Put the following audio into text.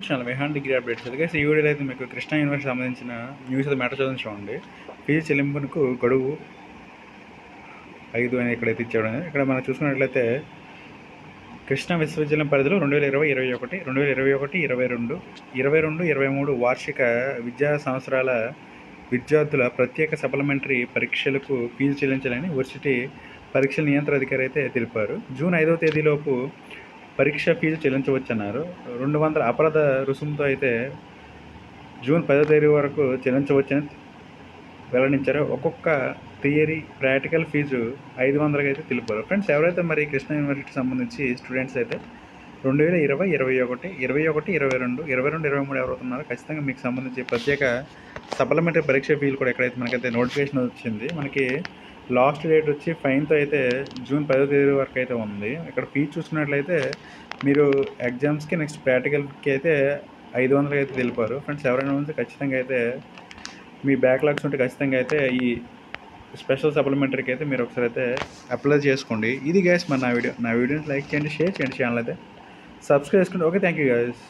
Channel Vihaan degree updates అయితే ఈ వీడియోలో అయితే మీకు కృష్ణా యూనివర్సిటీ సంబంధించిన న్యూస్ అయితే మ్యాటర్ చదువుని చూడండి. ఫీజు చెల్లింపునకు గడువు 5 అని ఇక్కడైతే ఇచ్చాడు. ఇక్కడ మనం చూసుకున్నట్లయితే కృష్ణా విశ్వవిద్యాలయం పరిధిలో 2020-21, 2021-22, 22-23 వార్షిక విద్యా సంవత్సరాల విద్యార్థుల ప్రత్యేక సప్లిమెంటరీ పరీక్షలకు ఫీజు చెల్లించాలని వర్సిటీ పరీక్షల నియంత్రణ అధికారి అయితే తెలిపారు. జూన్ 5వ తేదీలోపు పరీక్ష ఫీజు చెల్లించవచ్చన్నారు. 200 అపరాధ రుసుముతో అయితే జూన్ 10వ తేదీ వరకు చెల్లించవచ్చని వెల్లడించారు. ఒక్కొక్క థియరీ ప్రాక్టికల్ ఫీజు 500కి అయితే తెలిపారు. ఫ్రెండ్స్, ఎవరైతే మరి కృష్ణా యూనివర్సిటీకి సంబంధించి స్టూడెంట్స్ అయితే 2020, 21, 21, 22, 23 ఎవరవుతున్నారో ఖచ్చితంగా మీకు సంబంధించి ప్రత్యేక సప్లిమెంటరీ పరీక్ష ఫీజు కూడా ఎక్కడైతే మనకైతే నోటిఫికేషన్ వచ్చింది. మనకి లాస్ట్ డేట్ వచ్చి ఫైన్తో అయితే జూన్ 10వ తేదీ వరకు అయితే ఉంది. ఇక్కడ ఫీజు చూసుకున్నట్లయితే మీరు ఎగ్జామ్స్కి నెక్స్ట్ ప్రాక్టికల్కి అయితే 500 అయితే తెలిపారు. ఫ్రెండ్స్, ఎవరైనా ఉంటే ఖచ్చితంగా అయితే మీ బ్యాక్లాగ్స్ ఉంటే ఖచ్చితంగా అయితే ఈ స్పెషల్ సప్లిమెంటరీకి అయితే మీరు ఒకసారి అయితే అప్లై చేసుకోండి. ఇది గైస్ మరి నా వీడియోని లైక్ చేయండి, షేర్ చేయండి, ఛానల్ అయితే సబ్స్క్రైబ్ చేసుకోండి. Okay, thank you guys.